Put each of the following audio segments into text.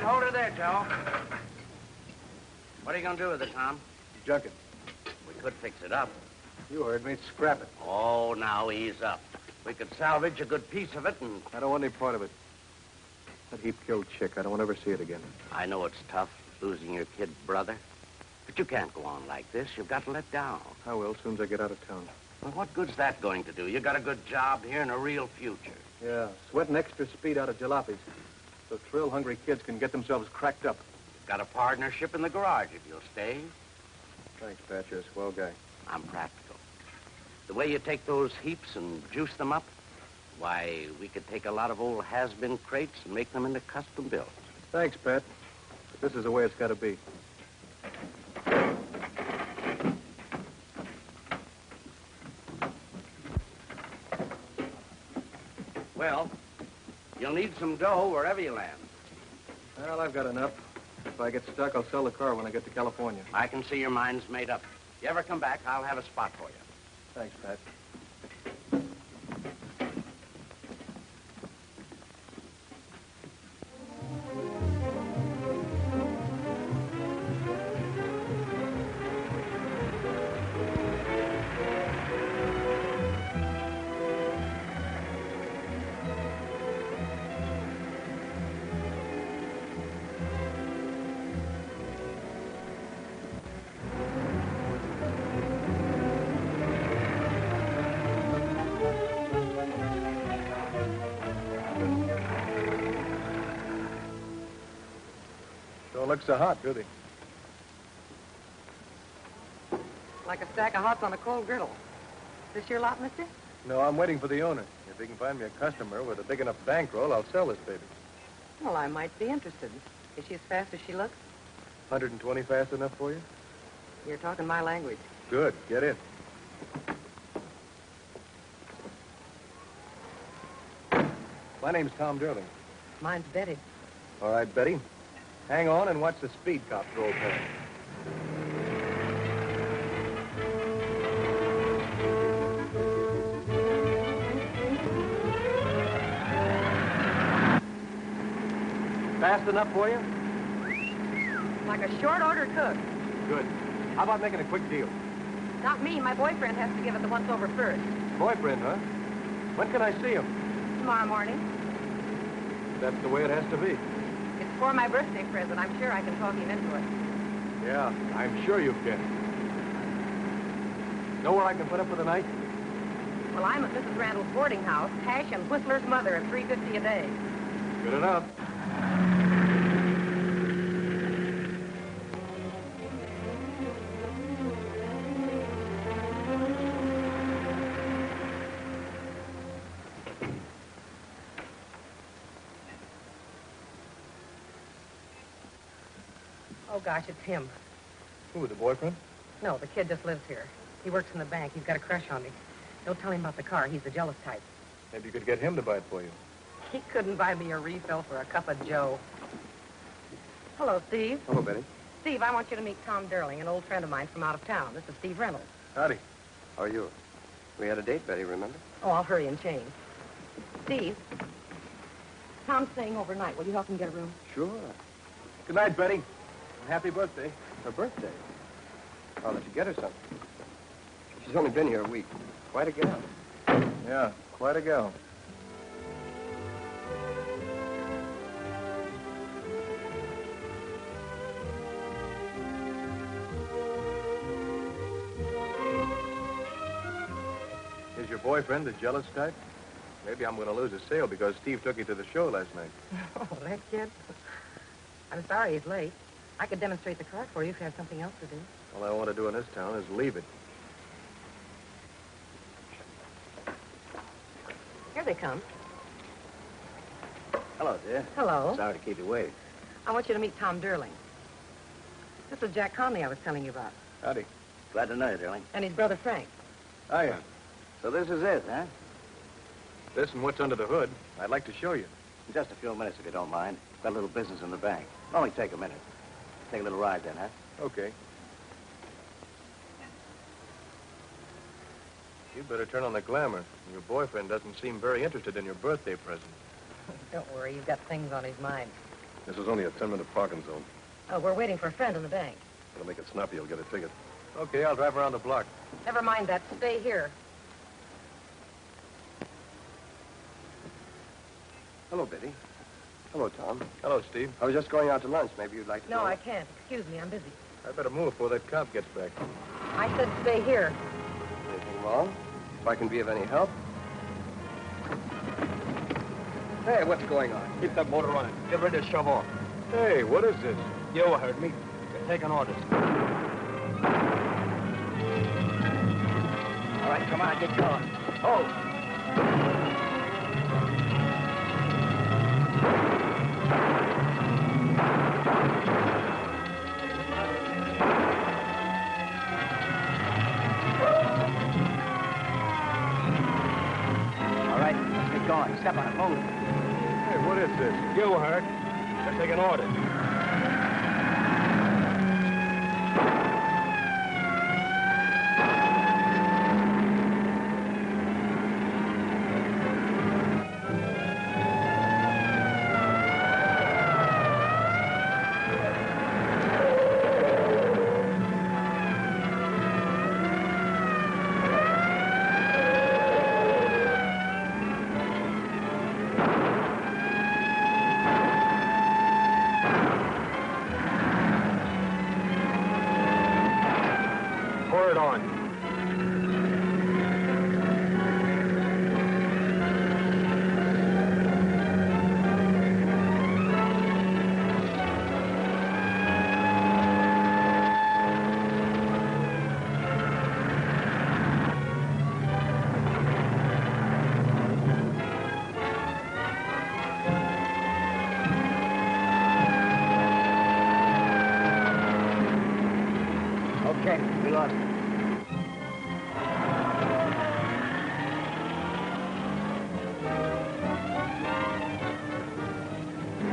hold her there, Joe. What are you going to do with it, Tom? Junk it. We could fix it up. You heard me. Scrap it. Oh, now ease up. We could salvage a good piece of it and... I don't want any part of it. That heap-killed chick. I don't want to ever see it again. I know it's tough, losing your kid brother. But you can't go on like this. You've got to let down. I will, as soon as I get out of town. Well, what good's that going to do? You got a good job here and a real future. Yeah, sweating extra speed out of jalopies. So thrill-hungry kids can get themselves cracked up. You've got a partnership in the garage if you'll stay. Thanks, Pat. You're a swell guy. I'm practical. The way you take those heaps and juice them up, why, we could take a lot of old has-been crates and make them into custom builds. Thanks, Pat. But this is the way it's got to be. Well, you'll need some dough wherever you land. Well, I've got enough. If I get stuck, I'll sell the car when I get to California. I can see your mind's made up. If you ever come back, I'll have a spot for you. Thanks, Pat. Don't look so hot, do they? Like a stack of hots on a cold griddle. Is this your lot, mister? No, I'm waiting for the owner. If he can find me a customer with a big enough bankroll, I'll sell this baby. Well, I might be interested. Is she as fast as she looks? 120 fast enough for you? You're talking my language. Good. Get in. My name's Tom Durling. Mine's Betty. All right, Betty. Hang on and watch the speed cops roll past. Fast enough for you? Like a short order cook. Good. How about making a quick deal? Not me. My boyfriend has to give it the once over first. Boyfriend, huh? When can I see him? Tomorrow morning. That's the way it has to be. It's for my birthday present. I'm sure I can talk him into it. Yeah, I'm sure you can. Know where I can put up for the night? Well, I'm at Mrs. Randall's boarding house, Hash and Whistler's mother at $3.50 a day. Good enough. Oh, gosh, it's him. Who, the boyfriend? No, the kid just lives here. He works in the bank. He's got a crush on me. Don't tell him about the car. He's the jealous type. Maybe you could get him to buy it for you. He couldn't buy me a refill for a cup of Joe. Hello, Steve. Hello, Betty. Steve, I want you to meet Tom Durling, an old friend of mine from out of town. This is Steve Reynolds. Howdy. How are you? We had a date, Betty, remember? Oh, I'll hurry and change. Steve, Tom's staying overnight. Will you help him get a room? Sure. Good night, Betty. And happy birthday. Her birthday. I'll let you get her something. She's only been here a week. Quite a gal. Yeah, quite a gal. Is your boyfriend the jealous type? Maybe I'm going to lose a sale because Steve took you to the show last night. Oh, that kid. I'm sorry he's late. I could demonstrate the car for you if you have something else to do. All I want to do in this town is leave it. Here they come. Hello, dear. Hello. Sorry to keep you waiting. I want you to meet Tom Durling. This is Jack Conley I was telling you about. Howdy. Glad to know you, Durling. And his brother Frank. Hiya. So this is it, huh? This and what's under the hood, I'd like to show you. In just a few minutes, if you don't mind. Got a little business in the bank. Only take a minute. Take a little ride then, huh? Okay. You'd better turn on the glamour. Your boyfriend doesn't seem very interested in your birthday present. Don't worry, you've got things on his mind. This is only a 10-minute parking zone. Oh, we're waiting for a friend in the bank. It'll make it snappy. You'll get a ticket. Okay, I'll drive around the block. Never mind that. Stay here. Hello, Biddy. Hello, Tom. Hello, Steve. I was just going out to lunch. Maybe you'd like to No, go? I can't. Excuse me, I'm busy. I better move before that cop gets back. I said stay here. Anything wrong? If I can be of any help? Hey, what's going on? Keep that motor running. Get ready to shove off. Hey, what is this? You heard me. You're taking orders. All right, come on, get going. Oh! All right, let's get going. Step on it, move. Hey, what is this? You heard. You're taking orders. Pour it on. Okay, we lost it.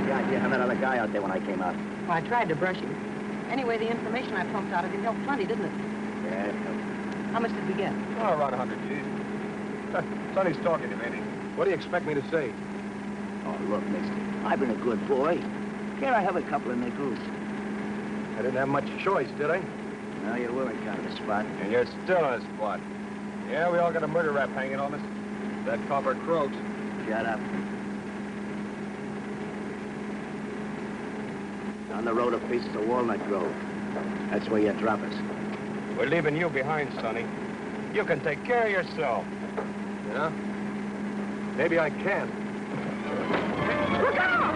Yeah, you have that other guy out there when I came out. Well, I tried to brush him. Anyway, the information I pumped out of him helped plenty, didn't it? Yeah, How much did we get? Oh, around 100 G's. Sonny's talking to me, ain't he? What do you expect me to say? Oh, look, mister, I've been a good boy. Can't I have a couple of nickels? I didn't have much choice, did I? No, you were in kind of a spot. And you're still in a spot. Yeah, we all got a murder rap hanging on us. That copper croaks. Shut up. Down the road a piece of Walnut Grove. That's where you drop us. We're leaving you behind, Sonny. You can take care of yourself. Yeah? Maybe I can. Look out!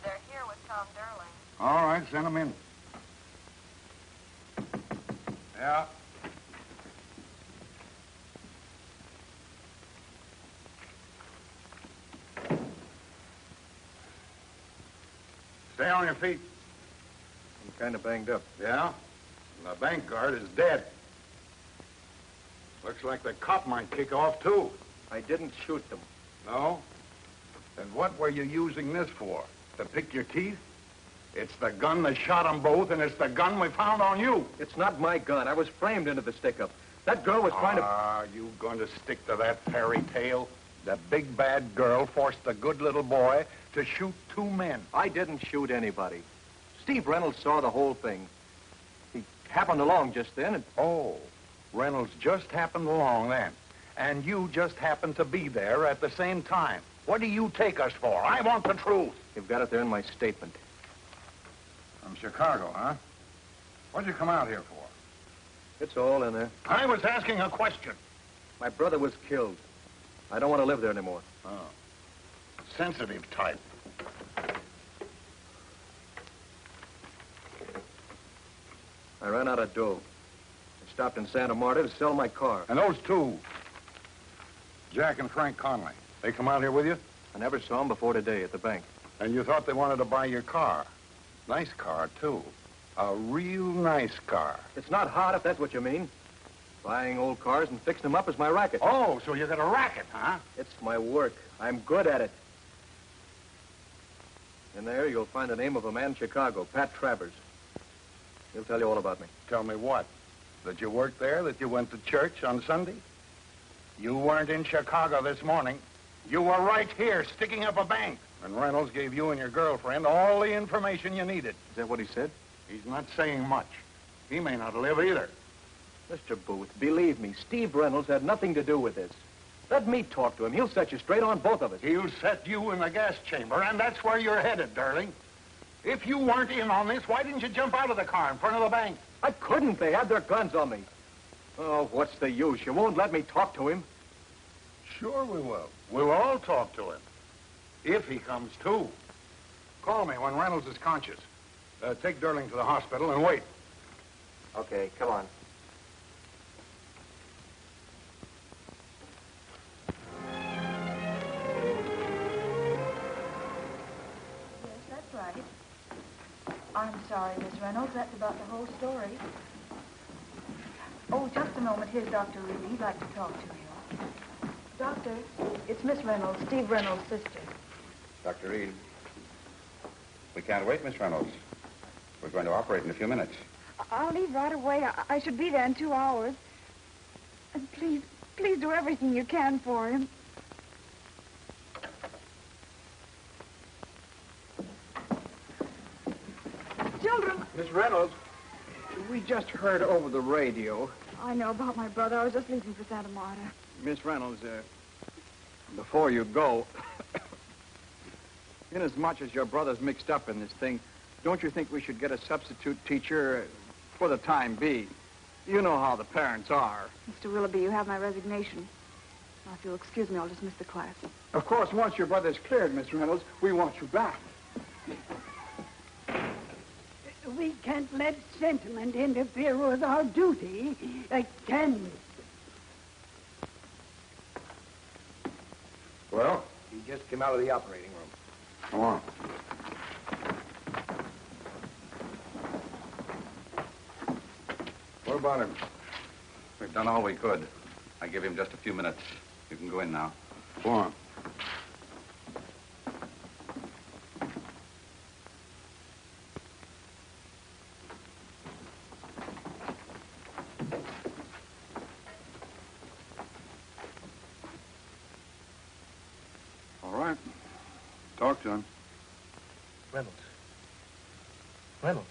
They're here with Tom Derling. All right, send them in. Yeah. Stay on your feet. I'm kind of banged up. Yeah? And the bank guard is dead. Looks like the cop might kick off, too. I didn't shoot them. No? Then what were you using this for? To pick your teeth? It's the gun that shot them both, and it's the gun we found on you. It's not my gun. I was framed into the stick-up. That girl was trying to... Are you going to stick to that fairy tale? The big bad girl forced the good little boy to shoot two men. I didn't shoot anybody. Steve Reynolds saw the whole thing. He happened along just then and... Oh, Reynolds just happened along then. And you just happened to be there at the same time. What do you take us for? I want the truth. You've got it there in my statement. From Chicago, huh? What'd you come out here for? It's all in there. I was asking a question. My brother was killed. I don't want to live there anymore. Oh. Sensitive type. I ran out of dough. stopped in Santa Marta to sell my car. And those two, Jack and Frank Conley, they come out here with you? I never saw them before today at the bank. And you thought they wanted to buy your car. Nice car, too. A real nice car. It's not hot, if that's what you mean. Buying old cars and fixing them up is my racket. Oh, so you got a racket, huh? It's my work. I'm good at it. In there, you'll find the name of a man in Chicago, Pat Travers. He'll tell you all about me. Tell me what? That you worked there, that you went to church on Sunday? You weren't in Chicago this morning. You were right here, sticking up a bank. And Reynolds gave you and your girlfriend all the information you needed. Is that what he said? He's not saying much. He may not live either. Mr. Booth, believe me, Steve Reynolds had nothing to do with this. Let me talk to him. He'll set you straight on both of us. He'll set you in the gas chamber, and that's where you're headed, darling. If you weren't in on this, why didn't you jump out of the car in front of the bank? I couldn't. They had their guns on me. Oh, what's the use? You won't let me talk to him. Sure we will. We'll all talk to him. If he comes to. Call me when Reynolds is conscious. Take Durling to the hospital and wait. Okay, come on. Yes, that's right. I'm sorry, Miss Reynolds. That's about the whole story. Oh, just a moment. Here's Dr. Reed. He'd like to talk to you. Doctor, it's Miss Reynolds, Steve Reynolds' sister. Dr. Reed, we can't wait, Miss Reynolds. We're going to operate in a few minutes. I'll leave right away. I should be there in 2 hours. And please do everything you can for him. Children! Miss Reynolds, we just heard over the radio. I know about my brother. I was just leaving for Santa Marta. Miss Reynolds, before you go, inasmuch as your brother's mixed up in this thing, don't you think we should get a substitute teacher for the time being? You know how the parents are. Mr. Willoughby, you have my resignation. Now, if you'll excuse me, I'll dismiss the class. Of course, once your brother's cleared, Miss Reynolds, we want you back. We can't let sentiment interfere with our duty, can we? Well? He just came out of the operating room. Come on. What about him? We've done all we could. I give him just a few minutes. You can go in now. Go on. All right. Talk to him. Reynolds. Reynolds.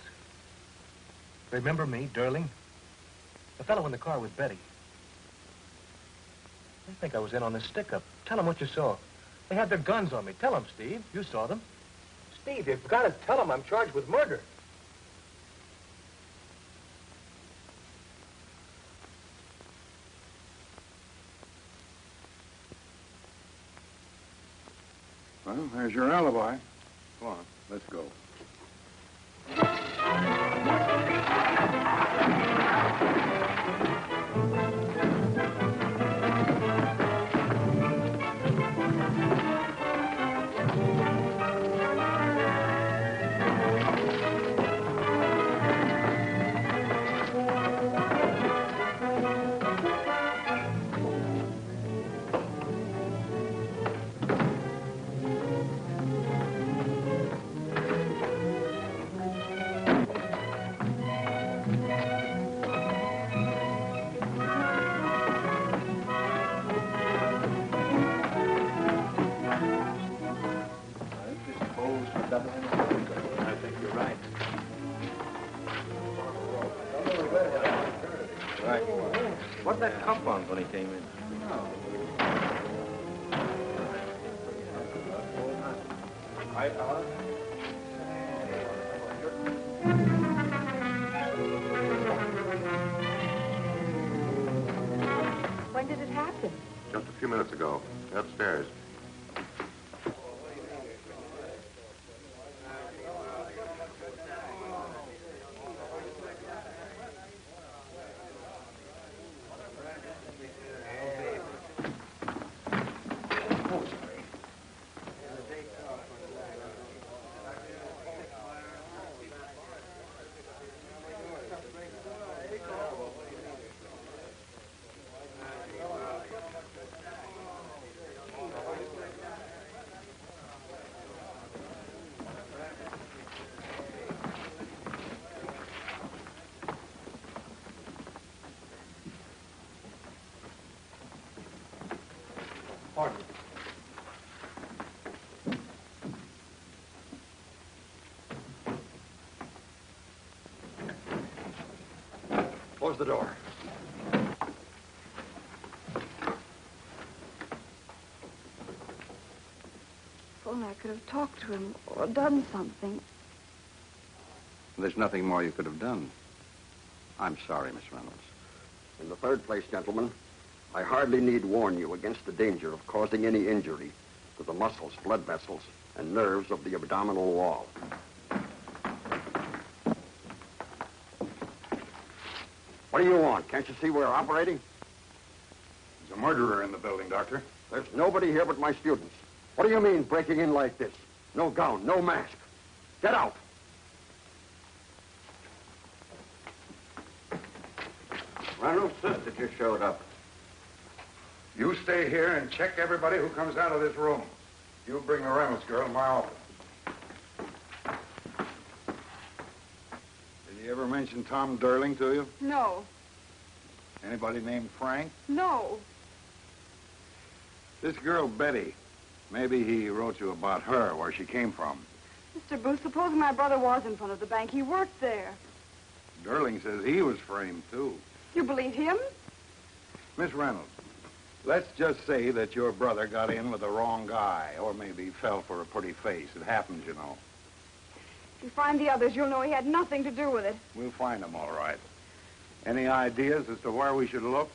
Remember me, Durling? The fellow in the car with Betty. They think I was in on this stick-up. Tell them what you saw. They had their guns on me. Tell them, Steve. You saw them. Steve, you've got to tell them I'm charged with murder. Well, there's your alibi. Come on, let's go. I think you're right. Right. What'd that cop on when he came in? Hi, fella. When did it happen? Just a few minutes ago. Upstairs. Close the door. If only I could have talked to him or done something. There's nothing more you could have done. I'm sorry, Miss Reynolds. In the third place, gentlemen, I hardly need warn you against the danger of causing any injury to the muscles, blood vessels, and nerves of the abdominal wall. What do you want? Can't you see we're operating? There's a murderer in the building, Doctor. There's nobody here but my students. What do you mean, breaking in like this? No gown, no mask. Get out. Reynolds' sister just showed up. You stay here and check everybody who comes out of this room. You bring the Reynolds girl to my office. Did he ever mention Tom Durling to you? No. Anybody named Frank? No. This girl, Betty. Maybe he wrote you about her, where she came from. Mr. Booth, supposing my brother was in front of the bank. He worked there. Durling says he was framed, too. You believe him? Miss Reynolds, let's just say that your brother got in with the wrong guy, or maybe fell for a pretty face. It happens, you know. If you find the others, you'll know he had nothing to do with it. We'll find them, all right. Any ideas as to where we should look?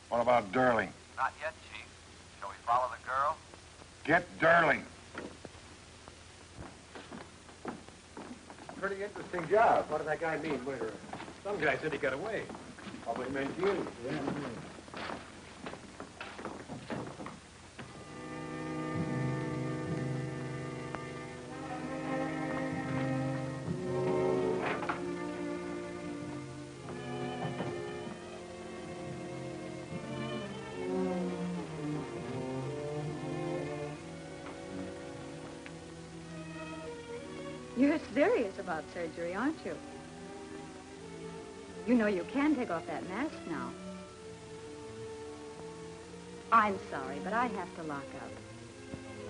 What about Durling? Not yet, Chief. Shall we follow the girl? Get Durling. Pretty interesting job. What did that guy mean, murderer? Some guy said he got away. Probably meant you. Yeah. You're serious about surgery, aren't you? You know you can take off that mask now. I'm sorry, but I have to lock up.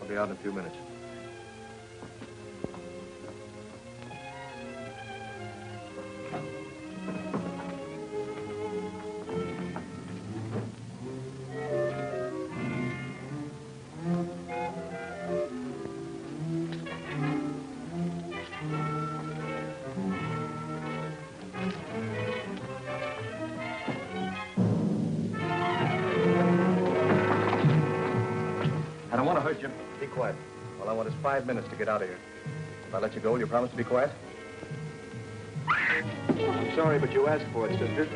I'll be out in a few minutes. I don't want to hurt you. Be quiet. All I want is 5 minutes to get out of here. If I let you go, will you promise to be quiet? I'm sorry, but you asked for it, sister.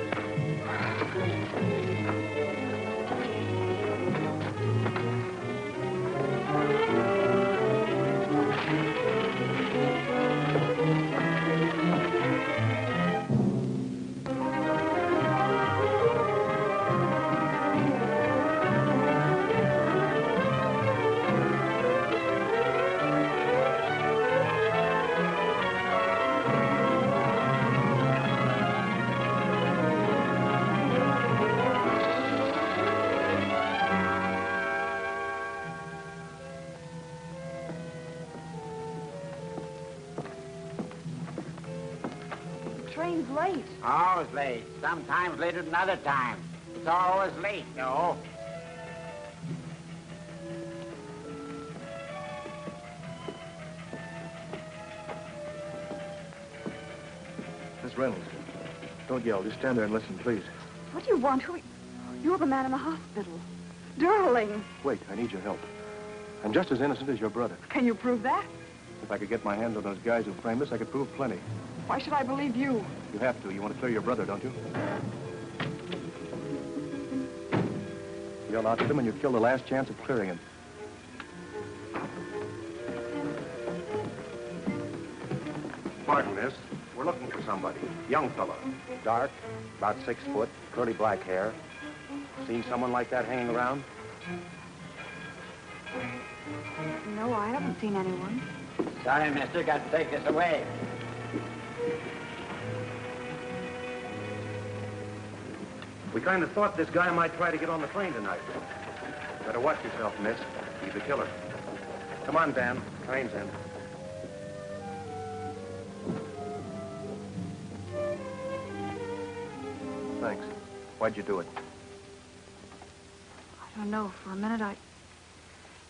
Train's late. Always late. Sometimes later than other times. It's always late, no. Miss Reynolds, don't yell. Just stand there and listen, please. What do you want? You're the man in the hospital. Durling. Wait, I need your help. I'm just as innocent as your brother. Can you prove that? If I could get my hands on those guys who framed us, I could prove plenty. Why should I believe you? You have to. You want to clear your brother, don't you? You'll out him and you kill the last chance of clearing him. Pardon, miss. We're looking for somebody. Young fellow. Dark, about 6 foot, curly black hair. Seen someone like that hanging around? No, I haven't seen anyone. Sorry, mister. Got to take this away. We kind of thought this guy might try to get on the plane tonight. Better watch yourself, miss. He's a killer. Come on, Dan. Train's in. Thanks. Why'd you do it? I don't know. For a minute,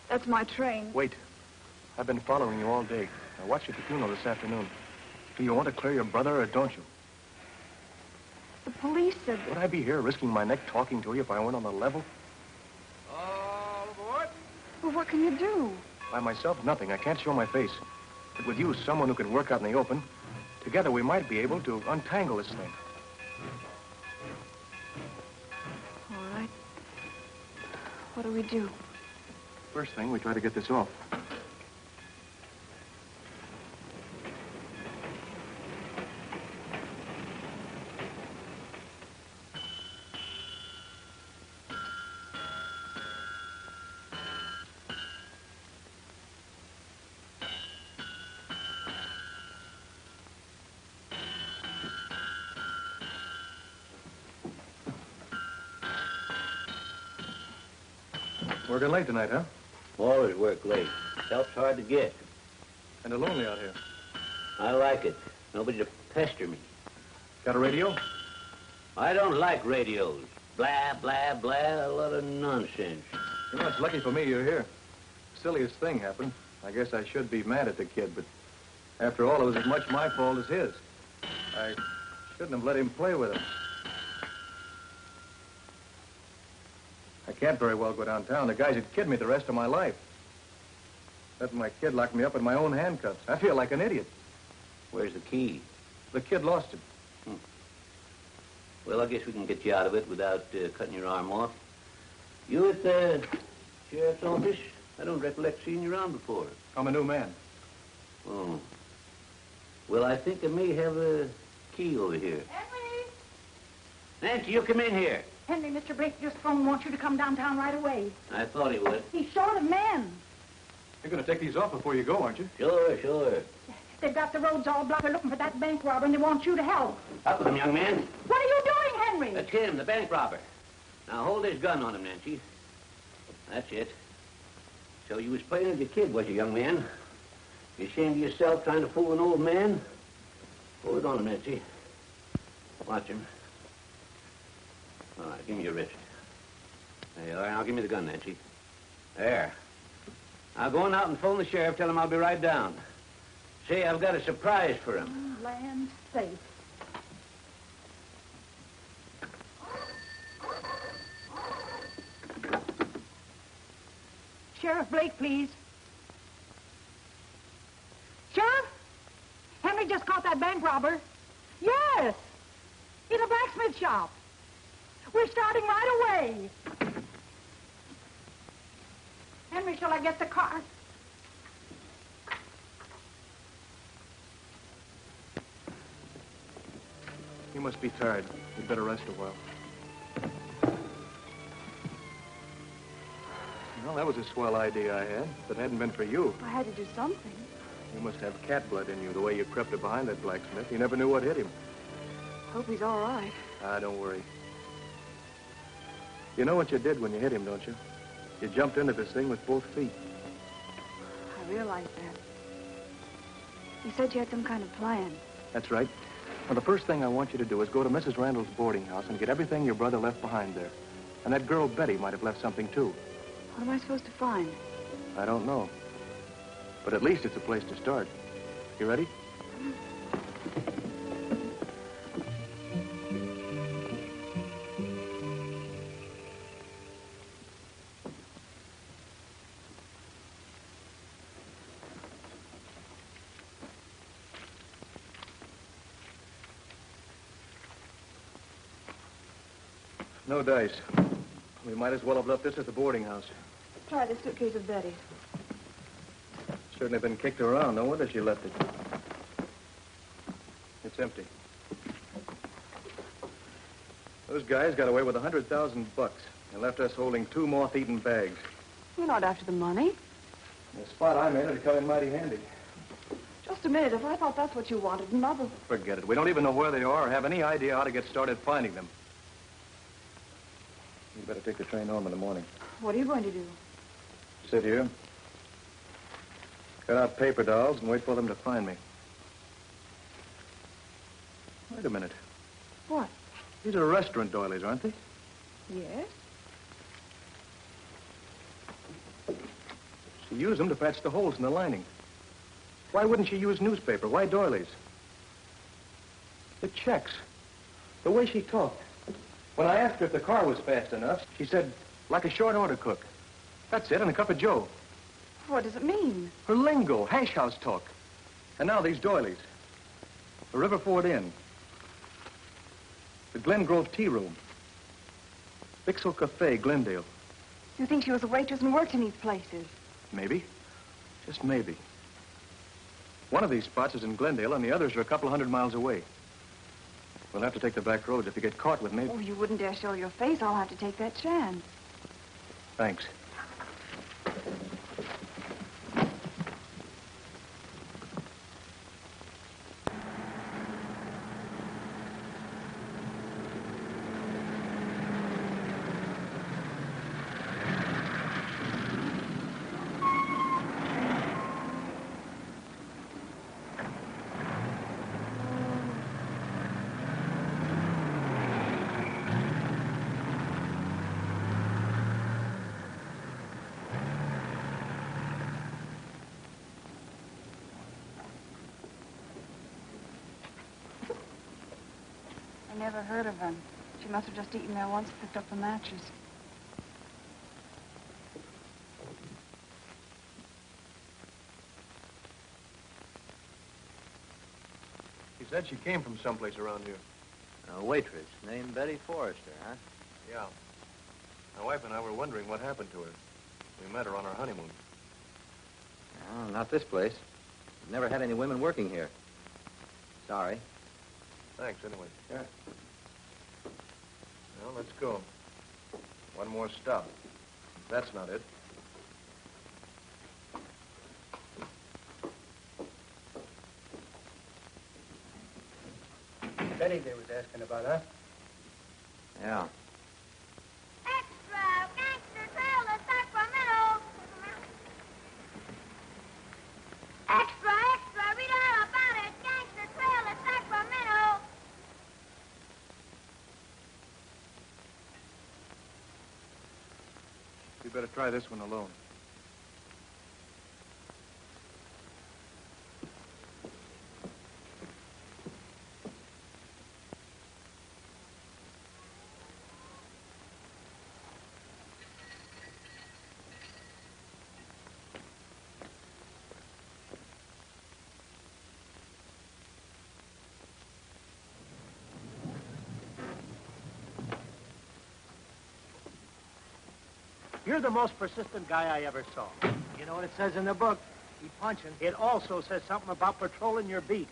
That's my train. Wait. I've been following you all day. I watched you at the funeral this afternoon. Do you want to clear your brother, or don't you? The police said that... Would I be here risking my neck talking to you if I weren't on the level? All aboard? Well, what can you do? By myself, nothing. I can't show my face. But with you, someone who can work out in the open, together we might be able to untangle this thing. All right. What do we do? First thing, we try to get this off. Working late tonight, huh? Always work late. Help's hard to get. Kind of lonely out here. I like it. Nobody to pester me. Got a radio? I don't like radios. Blah, blah, blah, a lot of nonsense. You know, it's lucky for me you're here. Silliest thing happened. I guess I should be mad at the kid, but after all, it was as much my fault as his. I shouldn't have let him play with it. I can't very well go downtown. The guys would kid me the rest of my life. Letting my kid lock me up in my own handcuffs. I feel like an idiot. Where's the key? The kid lost it. Well, I guess we can get you out of it without cutting your arm off. You at the sheriff's office? I don't recollect seeing you around before. I'm a new man. Oh. Well, I think I may have a key over here. Henry! Nancy, you come in here. Henry, Mr. Blake just phoned wants you to come downtown right away. I thought he would. He's short of men. You're going to take these off before you go, aren't you? Sure, sure. They've got the roads all blocked. They're looking for that bank robber, and they want you to help. Up with him, young man. What are you doing, Henry? That's him, the bank robber. Now, hold this gun on him, Nancy. That's it. So you was playing with your kid, was you, young man? You ashamed of yourself trying to fool an old man? Hold it on him, Nancy. Watch him. All right, give me your wrist. There you are. Now give me the gun, Nancy. There. Now go on out and phone the sheriff. Tell him I'll be right down. Say, I've got a surprise for him. Land safe. Sheriff Blake, please. Sheriff? Henry just caught that bank robber. Yes! In a blacksmith shop. We're starting right away. Henry, shall I get the car? You must be tired. You'd better rest a while. Well, that was a swell idea I had. If it hadn't been for you, I had to do something. you must have cat blood in you, the way you crept up behind that blacksmith. You never knew what hit him. Hope he's all right. Ah, don't worry. You know what you did when you hit him, don't you? You jumped into this thing with both feet. I realized that. You said you had some kind of plan. That's right. Well, the first thing I want you to do is go to Mrs. Randall's boarding house and get everything your brother left behind there. And that girl Betty might have left something, too. What am I supposed to find? I don't know. But at least it's a place to start. You ready? No dice. We might as well have left this at the boarding house. Try the suitcase of Betty's. Certainly been kicked around. No wonder she left it. It's empty. Those guys got away with $100,000 and left us holding 2 moth-eaten bags. You're not after the money. The spot I'm in would come in mighty handy. Just a minute. If I thought that's what you wanted, Mother... Forget it. We don't even know where they are or have any idea how to get started finding them. You better take the train home in the morning. What are you going to do? Sit here. Cut out paper dolls and wait for them to find me. Wait a minute. What? These are restaurant doilies, aren't they? Yes. She used them to patch the holes in the lining. Why wouldn't she use newspaper? Why doilies? The checks. The way she talked. When I asked her if the car was fast enough, she said, like a short order cook. That's it, and a cup of joe. What does it mean? Her lingo, hash house talk. And now these doilies. The River Ford Inn. The Glen Grove Tea Room. Bixel Cafe, Glendale. You think she was a waitress and worked in these places? Maybe. Just maybe. One of these spots is in Glendale, and the others are a couple of 100 miles away. We'll have to take the back roads. If you get caught with me... Oh, you wouldn't dare show your face. I'll have to take that chance. Thanks. I never heard of her. She must have just eaten there once and picked up the matches. She said she came from someplace around here. A waitress named Betty Forrester, huh? Yeah. My wife and I were wondering what happened to her. We met her on our honeymoon. Oh, not this place. We've never had any women working here. Sorry. Thanks, anyway. Yeah. Well, let's go. One more stop. That's not it. Betty they was asking about, huh? Yeah. Extra! Gangster Trail to Sacramento! Extra, extra! Read all about it! Gangster Trail to Sacramento! You better try this one alone. You're the most persistent guy I ever saw. You know what it says in the book? Keep punching. It also says something about patrolling your beat.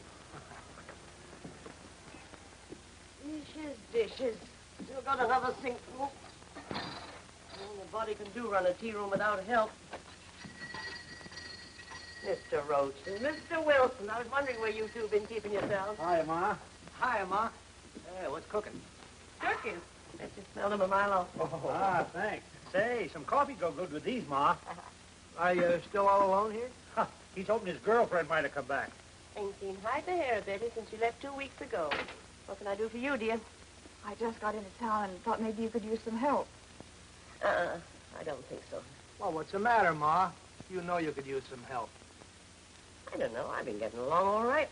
Dishes. Still got another sink full. Nobody can do run a tea room without help. Mr. Roachton, Mr. Wilson, I was wondering where you two been keeping yourselves. Hi, Ma. Hi, Ma. Hey, what's cooking? Turkeys. Let's just smell them a mile off. Ah, thanks. Say, some coffee go good with these, Ma. Are you still all alone here? Huh. He's hoping his girlfriend might have come back. Ain't seen hide the hair, Betty, since she left 2 weeks ago. What can I do for you, dear? I just got into town and thought maybe you could use some help. I don't think so. Well, what's the matter, Ma? You know you could use some help. I don't know. I've been getting along all right.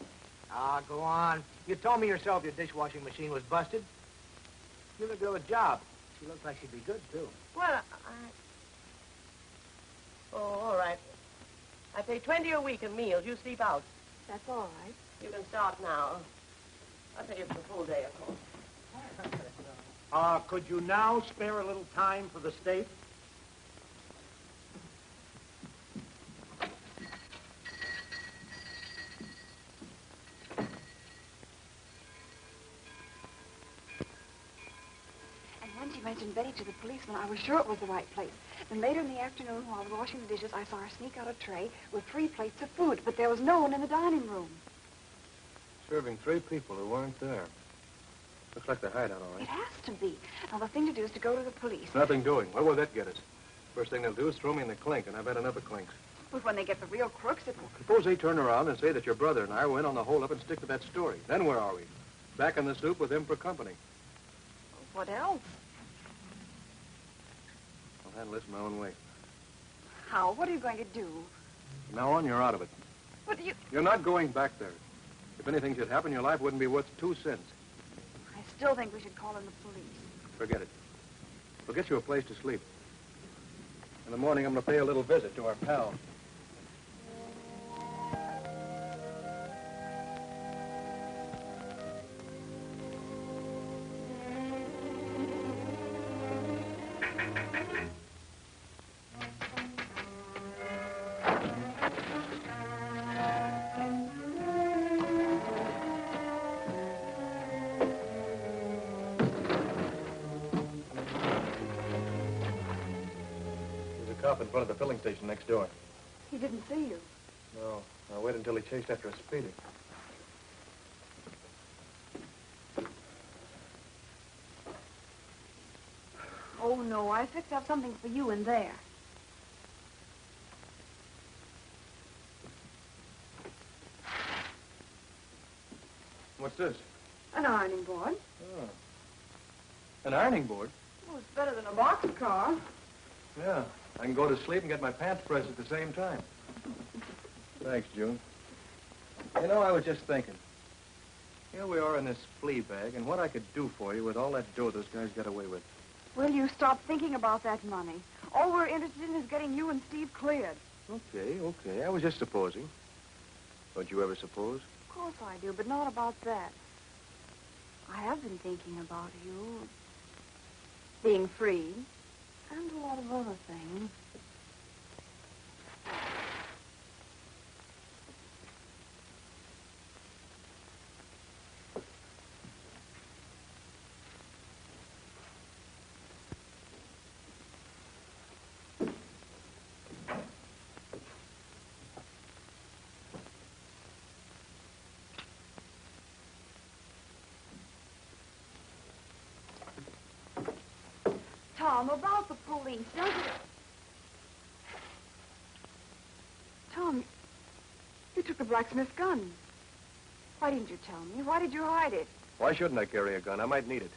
Ah, go on. You told me yourself your dishwashing machine was busted. Give the girl a job. She looks like she'd be good, too. Well, Oh, all right. I pay 20 a week in meals. You sleep out. That's all right. You can start now. I'll pay you for the full day, of course. Could you now spare a little time for the state? And once you mentioned Betty to the policeman, I was sure it was the right place. Then later in the afternoon, while I was washing the dishes, I saw her sneak out a tray with 3 plates of food, but there was no one in the dining room. Serving 3 people who weren't there. Looks like the hideout, all It right. has to be. Now, the thing to do is to go to the police. Nothing doing. Where will that get us? First thing they'll do is throw me in the clink, and I've had enough of clinks. But when they get the real crooks, it will... Suppose they turn around and say that your brother and I were in on the holdup and stick to that story. Then where are we? Back in the soup with him for company. What else? I'll handle this my own way. How? What are you going to do? From now on, you're out of it. But you... You're not going back there. If anything should happen, your life wouldn't be worth 2 cents. I still think we should call in the police. Forget it. We'll get you a place to sleep. In the morning, I'm going to pay a little visit to our pal. Cop in front of the filling station next door. He didn't see you. No. I'll wait until he chased after a speeder. Oh, no. I fixed up something for you in there. What's this? An ironing board. Oh. An ironing board? Well, it's better than a boxcar. Yeah. I can go to sleep and get my pants pressed at the same time. Thanks, June. You know, I was just thinking. Here we are in this flea bag, and what I could do for you with all that dough those guys got away with. Will you stop thinking about that money? All we're interested in is getting you and Steve cleared. Okay. I was just supposing. Don't you ever suppose? Of course I do, but not about that. I have been thinking about you being free and a lot of other things. Tom, about the police, don't you... Tom, you took the blacksmith's gun. Why didn't you tell me? Why did you hide it? Why shouldn't I carry a gun? I might need it.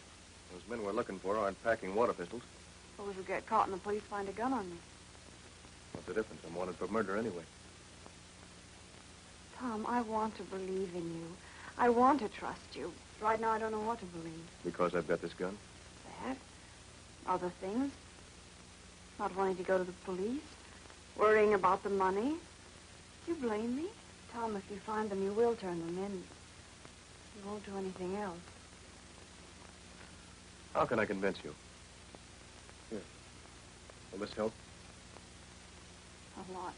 Those men we're looking for aren't packing water pistols. Suppose you get caught and the police find a gun on you. What's the difference? I'm wanted for murder anyway. Tom, I want to believe in you. I want to trust you. Right now, I don't know what to believe. Because I've got this gun? That? Other things? Not wanting to go to the police? Worrying about the money? Do you blame me? Tom, if you find them, you will turn them in. You won't do anything else. How can I convince you? Here. Will this help? A lot.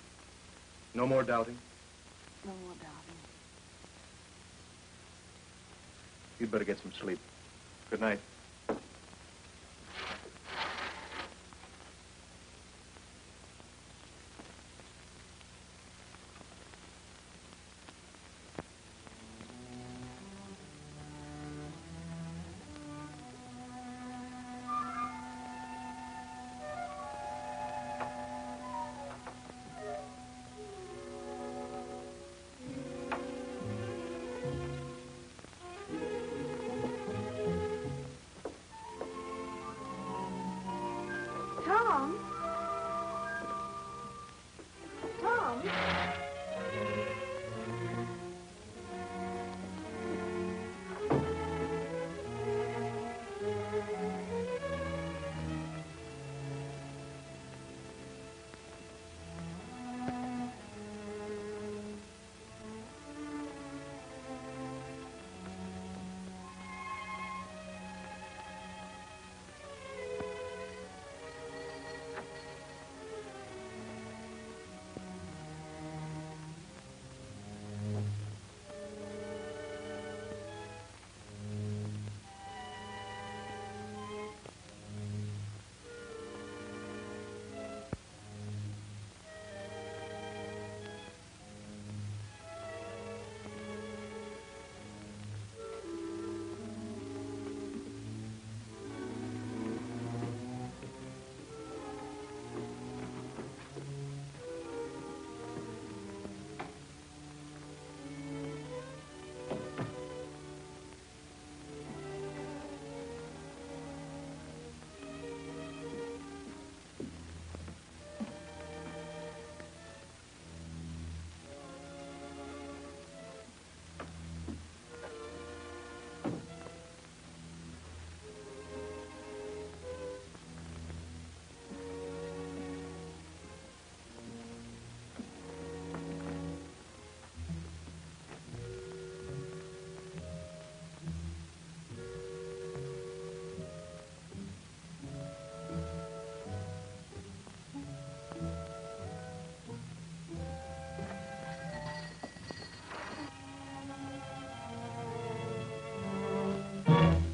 No more doubting? No more doubting. You'd better get some sleep. Good night. Tom? Tom?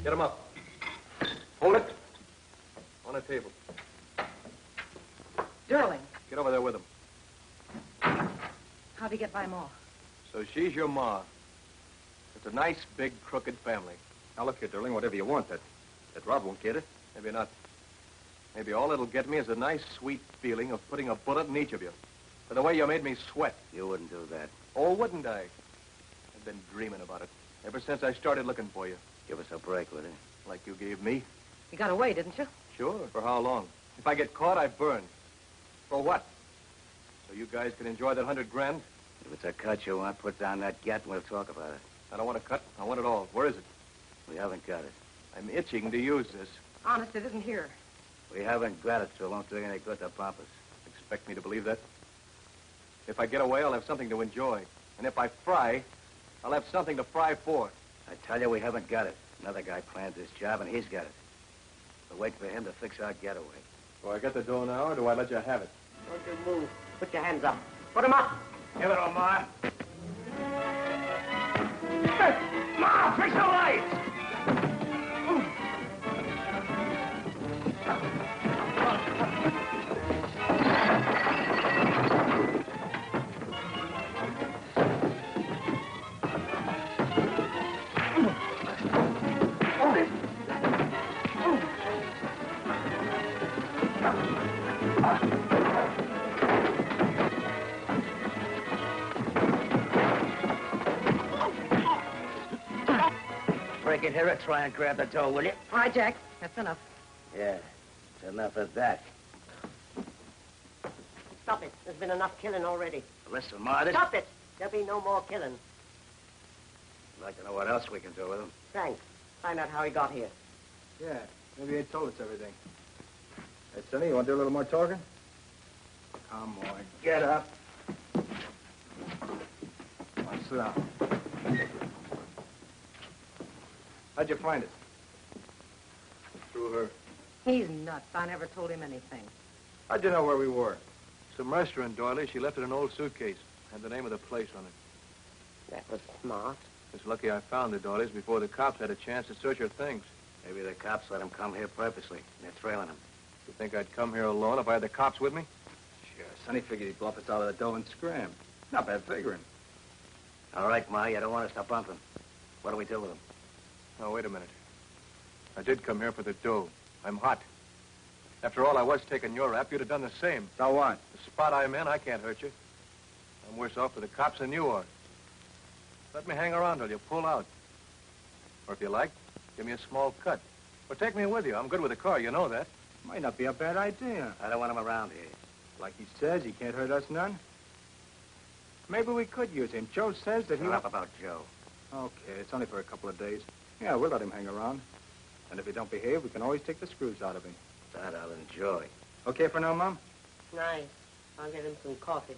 Get him up. Hold it. On the table. Durling, Get over there with him. how'd he get by Ma? So she's your ma. It's a nice, big, crooked family. Now, look here, Durling, whatever you want, that Rod won't get it. Maybe not. Maybe all it'll get me is a nice, sweet feeling of putting a bullet in each of you. For the way you made me sweat. You wouldn't do that. Oh, wouldn't I? I've been dreaming about it ever since I started looking for you. Give us a break with it. Like you gave me. You got away, didn't you? Sure. For how long? If I get caught, I burn. For what? So you guys can enjoy that $100,000? If it's a cut you want, put down that gat and we'll talk about it. I don't want a cut. I want it all. Where is it? We haven't got it. I'm itching to use this. Honest, it isn't here. We haven't got it, so it won't do any good to pump us. Expect me to believe that? If I get away, I'll have something to enjoy. And if I fry, I'll have something to fry for. I tell you, we haven't got it. Another guy planned this job, and he's got it. We're waiting for him to fix our getaway. Do I get the dough now, or do I let you have it? Don't you move. Put your hands up. Put 'em up. Give it on, Ma. Ma, fix the lights! Break it here or try and grab the dough, will you? All right, Jack. That's enough. Yeah, it's enough of that. Stop it. There's been enough killing already. Listen, Ma, this... Stop it. There'll be no more killing. I'd like to know what else we can do with him. Thanks. Find out how he got here. Yeah, maybe he told us everything. Hey, Sonny, you want to do a little more talking? Come on, get up. Come on, sit down. How'd you find it? Through her. He's nuts. I never told him anything. How'd you know where we were? Some restaurant, Doily. She left it in an old suitcase. Had the name of the place on it. That was smart. It's lucky I found the Doilies before the cops had a chance to search her things. Maybe the cops let him come here purposely, and they're trailing him. You think I'd come here alone if I had the cops with me? Sure, Sonny figured he'd bluff us out of the dough and scram. Not bad figuring. All right, Ma, you don't want us to bump him. What do we do with him? Now, wait a minute. I did come here for the dough. I'm hot. After all, I was taking your rap. You'd have done the same. So what? The spot I'm in, I can't hurt you. I'm worse off for the cops than you are. Let me hang around till you pull out. Or if you like, give me a small cut. Or take me with you. I'm good with a car, you know that. Might not be a bad idea. I don't want him around here. Like he says, he can't hurt us none. Maybe we could use him. Joe says that Shut up about Joe. Okay, it's only for a couple of days. Yeah, we'll let him hang around. And if he don't behave, we can always take the screws out of him. That I'll enjoy. Okay for now, Mom? Nice. I'll get him some coffee.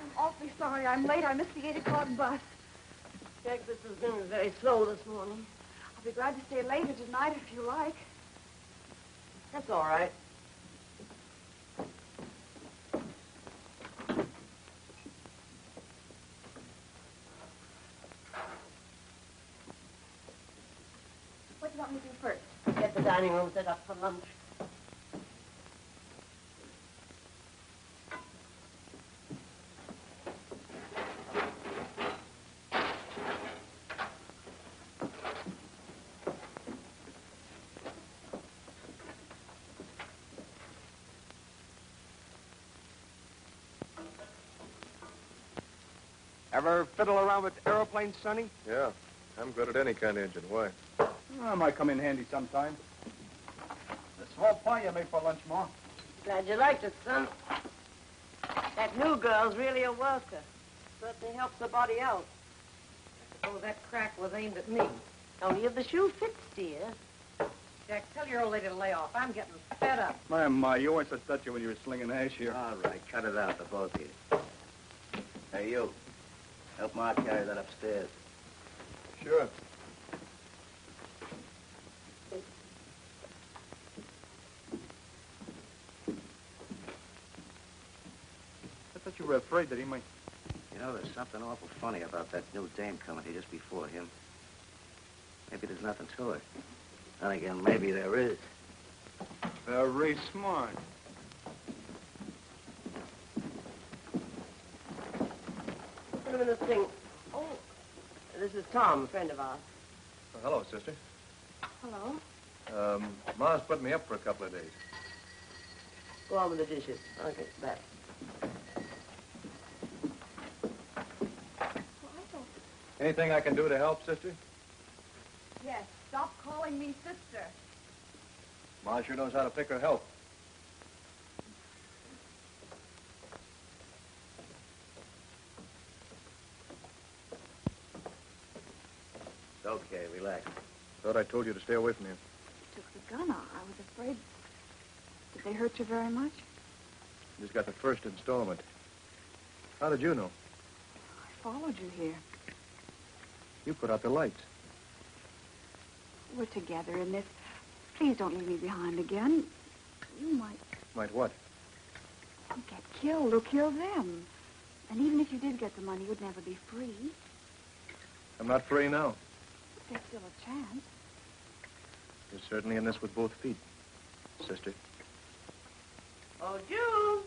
I'm awfully sorry I'm late. I missed the 8 o'clock bus. Texas has been very slow this morning. I'll be glad to stay later tonight if you like. That's all right. What do you want me to do first? Get the dining room set up for lunch. Ever fiddle around with aeroplanes, Sonny? Yeah. I'm good at any kind of engine. Why? I might come in handy sometime. The small pie you made for lunch, Ma. Glad you liked it, son. That new girl's really a worker. Certainly helps the body out. Oh, that crack was aimed at me. Only if the shoe fits, dear. Jack, tell your old lady to lay off. I'm getting fed up. Ma, you weren't so touchy when you were slinging hash here. All right, cut it out, the both of you. Hey, you. Help Ma carry that upstairs. Sure. I thought you were afraid that he might... know, there's something awful funny about that new dame coming here just before him. Maybe there's nothing to it. Then again, maybe there is. Very smart. Put him in this thing. Oh, this is Tom, a friend of ours. Oh, hello, sister. Hello? Ma's put me up for a couple of days. Go on with the dishes. I'll get back. Anything I can do to help, sister? Yes, stop calling me sister. Ma sure knows how to pick her help. It's okay, relax. Thought I told you to stay away from him. You took the gun. I was afraid. Did they hurt you very much? Just got the first installment. How did you know? I followed you here. You put out the lights. We're together in this. Please don't leave me behind again. You might Might what? get killed or kill them. And even if you did get the money, you'd never be free. I'm not free now. But there's still a chance. You're certainly in this with both feet, sister. Oh, June!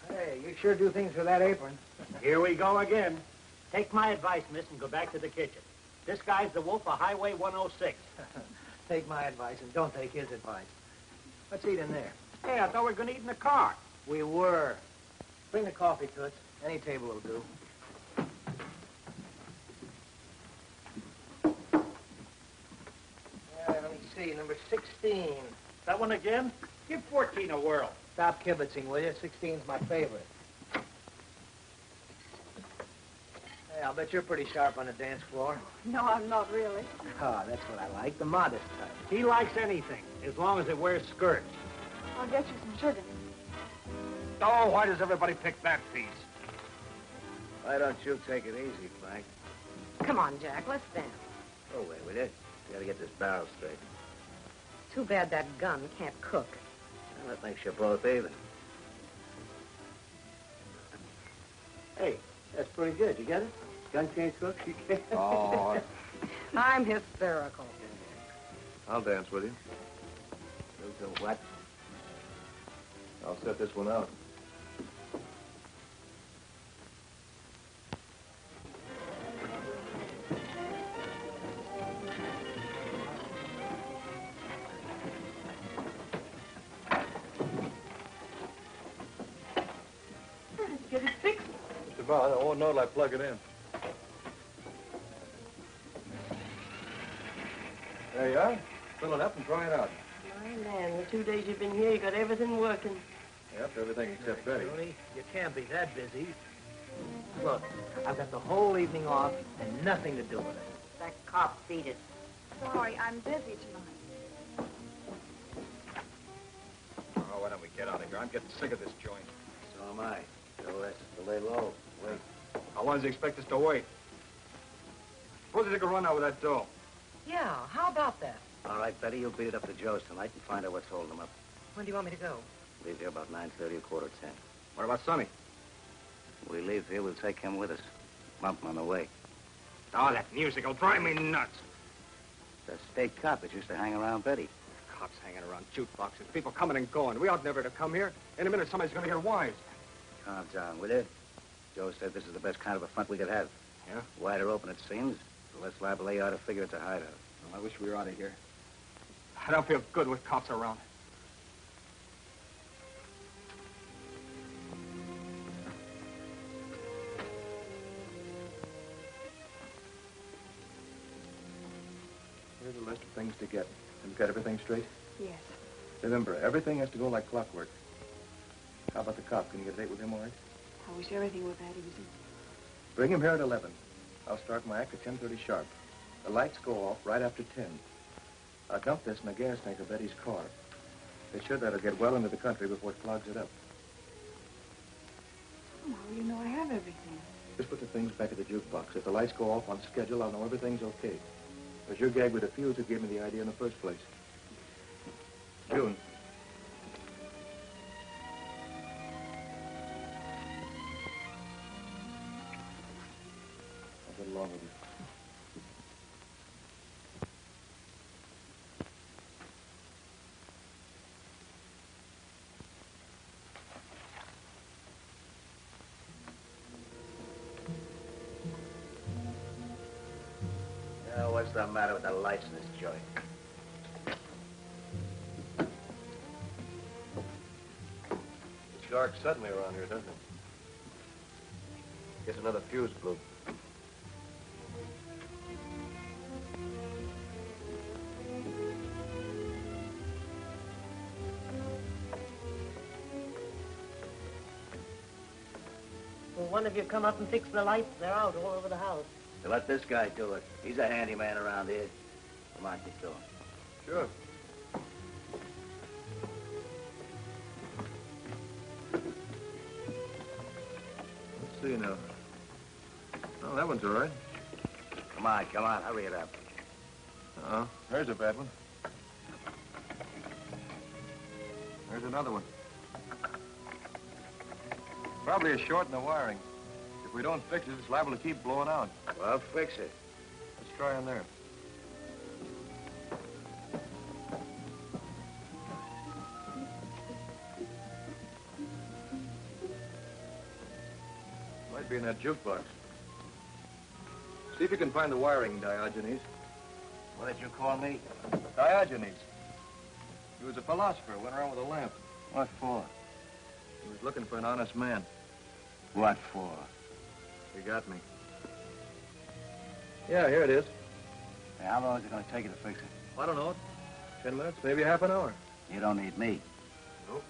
Hey, you sure do things with that apron. Here we go again. Take my advice, miss, and go back to the kitchen. This guy's the wolf of Highway 106. Take my advice and don't take his advice. Let's eat in there. Hey, I thought we were going to eat in the car. We were. Bring the coffee, Toots. Any table will do. Let me see, number 16. That one again? Give 14 a whirl. Stop kibitzing, will you? 16's my favorite. Hey, I'll bet you're pretty sharp on the dance floor. No, I'm not really. Ah, that's what I like, the modest type. He likes anything, as long as it wears skirts. I'll get you some sugar. Oh, why does everybody pick that piece? Why don't you take it easy, Frank? Come on, Jack, let's dance. Oh, wait with it. You gotta get this barrel straight. Too bad that gun can't cook. Well, that makes you both even. Hey, that's pretty good. You get it? Gun can't cook, you can't. Oh. I'm hysterical. I'll dance with you. You'll do what? I'll set this one out. Get it fixed. Just about. I won't know till I plug it in. There you are. Fill it up and try it out. My man, the 2 days you've been here, you got everything working. Yep, everything except Betty. Tony, you can't be that busy. Look, I've got the whole evening off and nothing to do with it. That cop beat it. Sorry, I'm busy tonight. Oh, why don't we get out of here? I'm getting sick of this joint. So am I. So let's lay low. Wait. How long does he expect us to wait? Suppose he took a run out with that dough. Yeah, how about that? All right, Betty, you'll beat it up to Joe's tonight and find out what's holding him up. When do you want me to go? Leave here about 9:30 or 9:45. What about Sonny? When we leave here, we'll take him with us. Bump him on the way. Oh, that music will drive me nuts. The state cop that used to hang around Betty. Cops hanging around jukeboxes, people coming and going. We ought never to come here. In a minute, somebody's going to hear wise. Calm down, will you? Joe said this is the best kind of a front we could have. Yeah? Wider open, it seems. The less liable they are to figure it's a hideout. Well, I wish we were out of here. I don't feel good with cops around. Here's a list of things to get. Have you got everything straight? Yes. Remember, everything has to go like clockwork. How about the cop? Can you get a date with him all right? I wish everything were that easy. Bring him here at 11. I'll start my act at 10:30 sharp. The lights go off right after 10. I'll dump this in a gas tank of Betty's car. Be sure that'll get well into the country before it clogs it up. Oh, how do you know I have everything? Just put the things back at the jukebox. If the lights go off on schedule, I'll know everything's okay. It was your gag with the fuse that gave me the idea in the first place. June, wrong with you? What's the matter with the lights in this joint? It's dark suddenly around here, doesn't it? Guess another fuse blew. Will one of you come up and fix the lights? They're out all over the house. So let this guy do it. He's a handyman around here. Come on, get going. Sure. Let's see now. Oh, that one's all right. Come on, hurry it up. Uh-oh. There's a bad one. There's another one. Probably a short in the wiring. If we don't fix it, it's liable to keep blowing out. Well, fix it. Let's try on there. Might be in that jukebox. See if you can find the wiring, Diogenes. What did you call me? Diogenes. He was a philosopher, went around with a lamp. What for? He was looking for an honest man. What for? He got me. Yeah, here it is. Hey, how long is it going to take you to fix it? I don't know. 10 minutes, maybe half an hour. You don't need me. Nope.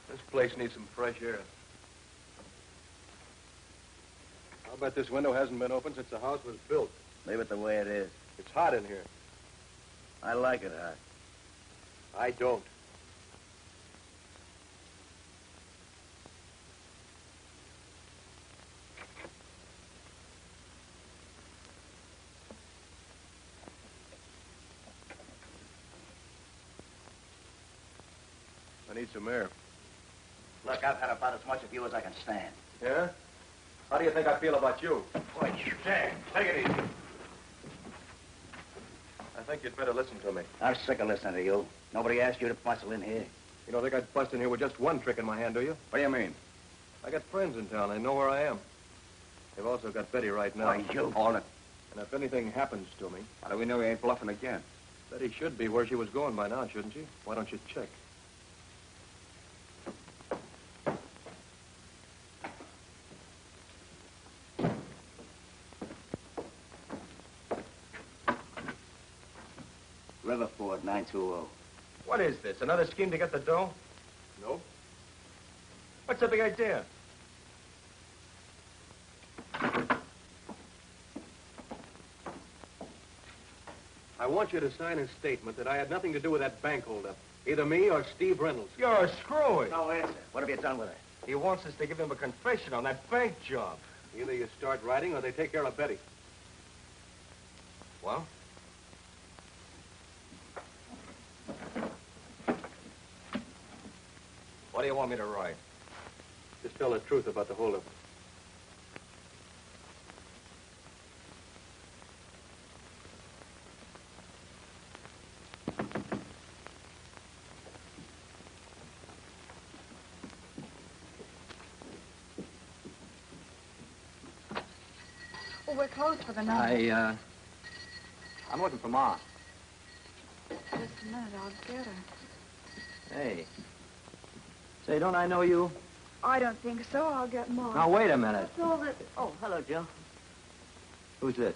This place needs some fresh air. I'll bet this window hasn't been opened since the house was built. Leave it the way it is. It's hot in here. I like it hot. I don't. I need some air. Look, I've had about as much of you as I can stand. Yeah? How do you think I feel about you? Boy, Jack, take it easy. I think you'd better listen to me. I'm sick of listening to you. Nobody asked you to bustle in here. You don't think I'd bust in here with just one trick in my hand, do you? What do you mean? I got friends in town. I know where I am. They've also got Betty right now. Why, you hold it. And if anything happens to me... How do we know he ain't bluffing again? Betty should be where she was going by now, shouldn't she? Why don't you check? Riverford, 920. What is this? Another scheme to get the dough? No. What's the big idea? I want you to sign a statement that I had nothing to do with that bank holdup. Either me or Steve Reynolds. You're screwy. No answer. What have you done with it? He wants us to give him a confession on that bank job. Either you start writing or they take care of Betty. Well? What do you want me to write? Just tell the truth about the holdup. Oh, we're closed for the night. I'm looking for Ma. Just a minute, I'll get her. Hey. Say, don't I know you? I don't think so. I'll get Mom. Now, wait a minute. That's all that... Oh, hello, Joe. Who's this?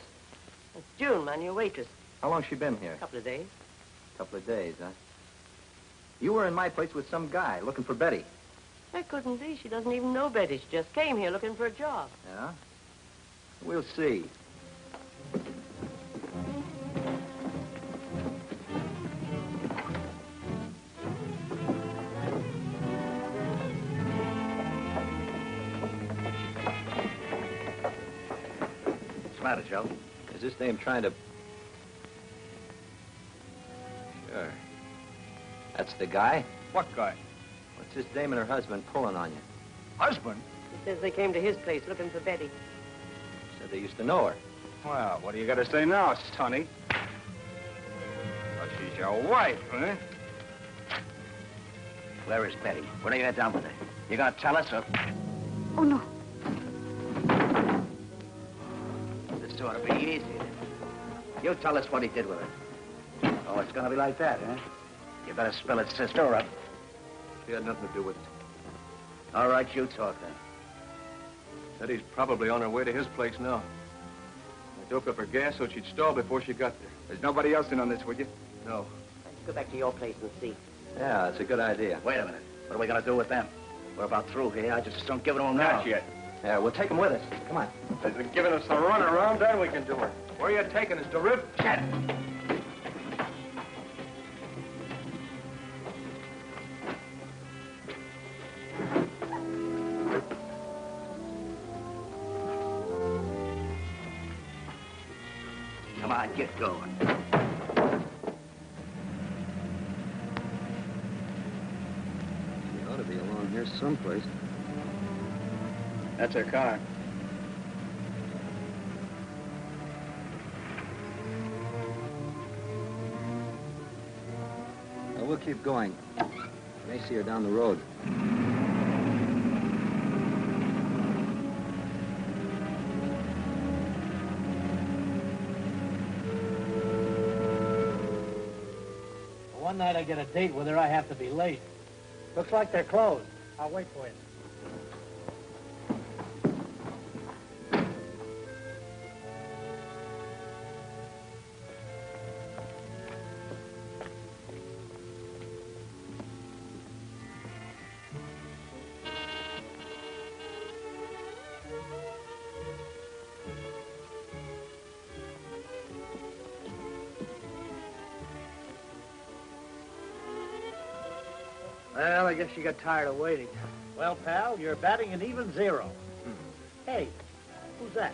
It's June, man, your waitress. How long's she been here? A couple of days. Couple of days, huh? You were in my place with some guy looking for Betty. That couldn't be. She doesn't even know Betty. She just came here looking for a job. Yeah? We'll see. What's the matter, Joe? Is this dame trying to... Sure. That's the guy? What guy? What's this dame and her husband pulling on you? Husband? He says they came to his place looking for Betty. Said they used to know her. Well, what do you got to say now, Sonny? Well, she's your wife, huh? Where is Betty? What are you done with her? You gonna tell us or... Oh, no. This ought to be easy. You tell us what he did with her. Oh, it's gonna be like that, huh? You better spill it, sister, or... She had nothing to do with it. All right, you talk then. Betty's probably on her way to his place now. I doped up her gas so she'd stall before she got there. There's nobody else in on this, would you? No. Let's go back to your place and see. Yeah, that's a good idea. Wait a minute. What are we gonna do with them? We're about through here. I just don't give it to them now. Not yet. Yeah, we'll take them with us. Come on. They've been giving us the run around, then we can do it. Where are you taking us, to Rip? Chat. Come on, get going. She ought to be along here someplace. That's her car. Well, we'll keep going. May see her down the road. One night I get a date with her, I have to be late. Looks like they're closed. I'll wait for you. Well, I guess you got tired of waiting. Well, pal, you're batting an even 0. Hey, who's that?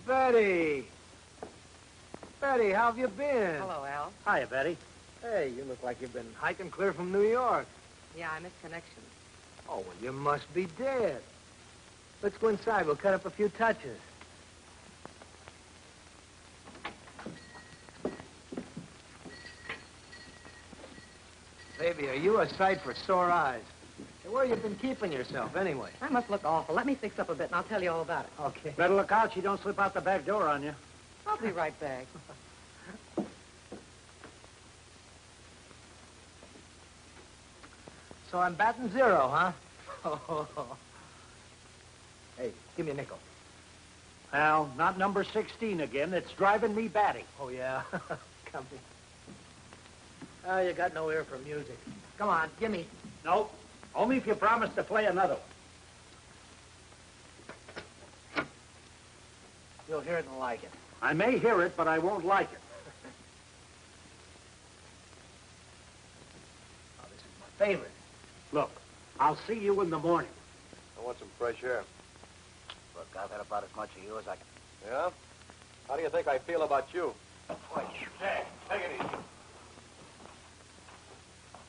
Betty! Betty, how have you been? Hello, Al. Hiya, Betty. Hey, you look like you've been hiking clear from New York. Yeah, I missed connections. Oh, well, you must be dead. Let's go inside. We'll cut up a few touches. Baby, are you a sight for sore eyes? Where you been keeping yourself, anyway? I must look awful. Let me fix up a bit, and I'll tell you all about it. Okay. Better look out she don't slip out the back door on you. I'll be right back. So I'm batting 0, huh? Hey, give me a nickel. Well, not number 16 again. It's driving me batty. Oh, yeah? Come here. Oh, you got no ear for music. Come on, give me. Nope. Only if you promise to play another one. You'll hear it and like it. I may hear it, but I won't like it. Oh, this is my favorite. Look, I'll see you in the morning. I want some fresh air. Look, I've had about as much of you as I can. Yeah? How do you think I feel about you? Wait. Hey, take it easy.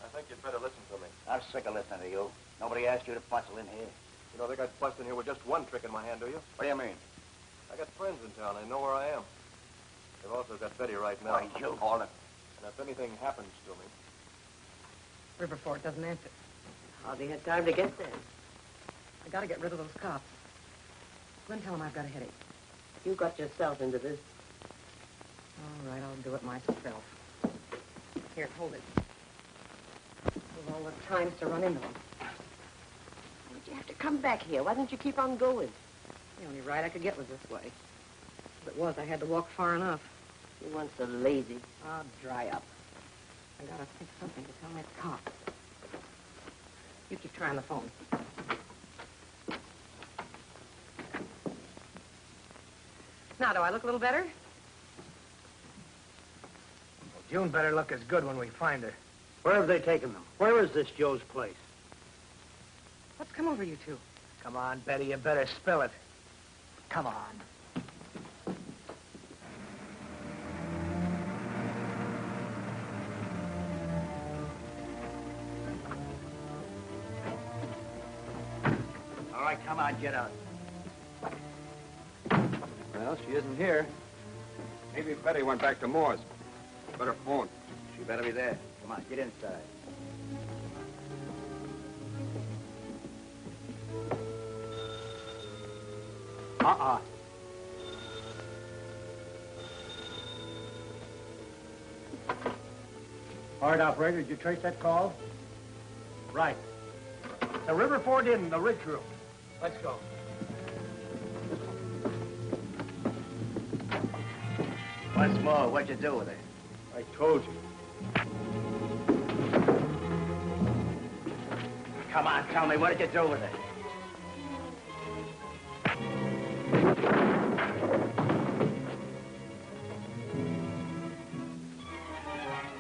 I think you'd better listen to me. I'm sick of listening to you. Nobody asked you to bustle in here. You don't think I'd bust in here with just one trick in my hand, do you? What do you mean? I got friends in town. They know where I am. They've also got Betty right now. Why, you call it. And if anything happens to me... Riverford doesn't answer. Hardly had time to get there. I gotta get rid of those cops. Gwen, tell them I've got a headache. You got yourself into this. All right, I'll do it myself. Here, hold it. With all the times to run into them. Why'd you have to come back here? Why didn't you keep on going? The only ride I could get was this way. If it was, I had to walk far enough. You weren't so lazy. Oh, dry up. I gotta think of something to tell that cop. You keep trying the phone. Now, do I look a little better? Well, June better look as good when we find her. Where have they taken them? Where is this Joe's place? What's come over you two? Come on, Betty, you better spill it. Come on. All right, come on, get out. Well, she isn't here. Maybe Betty went back to Moore's. Better phone. She better be there. Come on, get inside. Uh-uh. All right, operator, did you trace that call? Right. The Riverford Inn, the Ridge Room. Let's go. Once more, what'd you do with her? I told you. Come on, tell me, what did you do with her?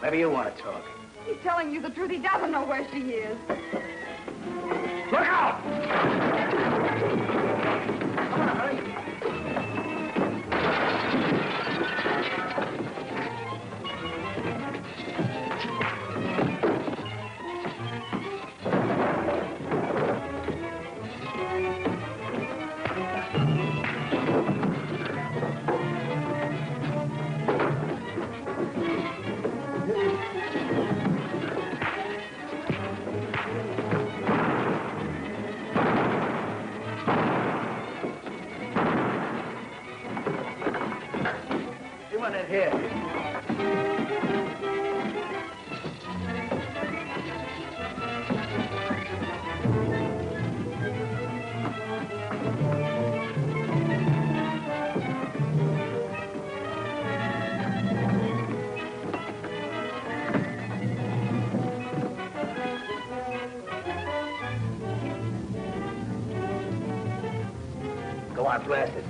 Maybe you want to talk. He's telling you the truth. He doesn't know where she is. Look out! Come on, hurry. Here. Go on, blast it.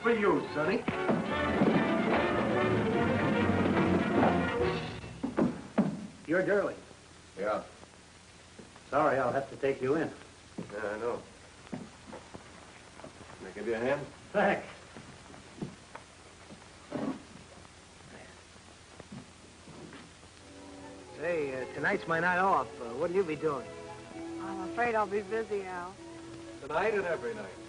for you, Sonny. You're Durley. Yeah. Sorry, I'll have to take you in. Yeah, I know. Can I give you a hand? Thanks. Hey, tonight's my night off. What'll you be doing? I'm afraid I'll be busy, Al. Tonight and every night.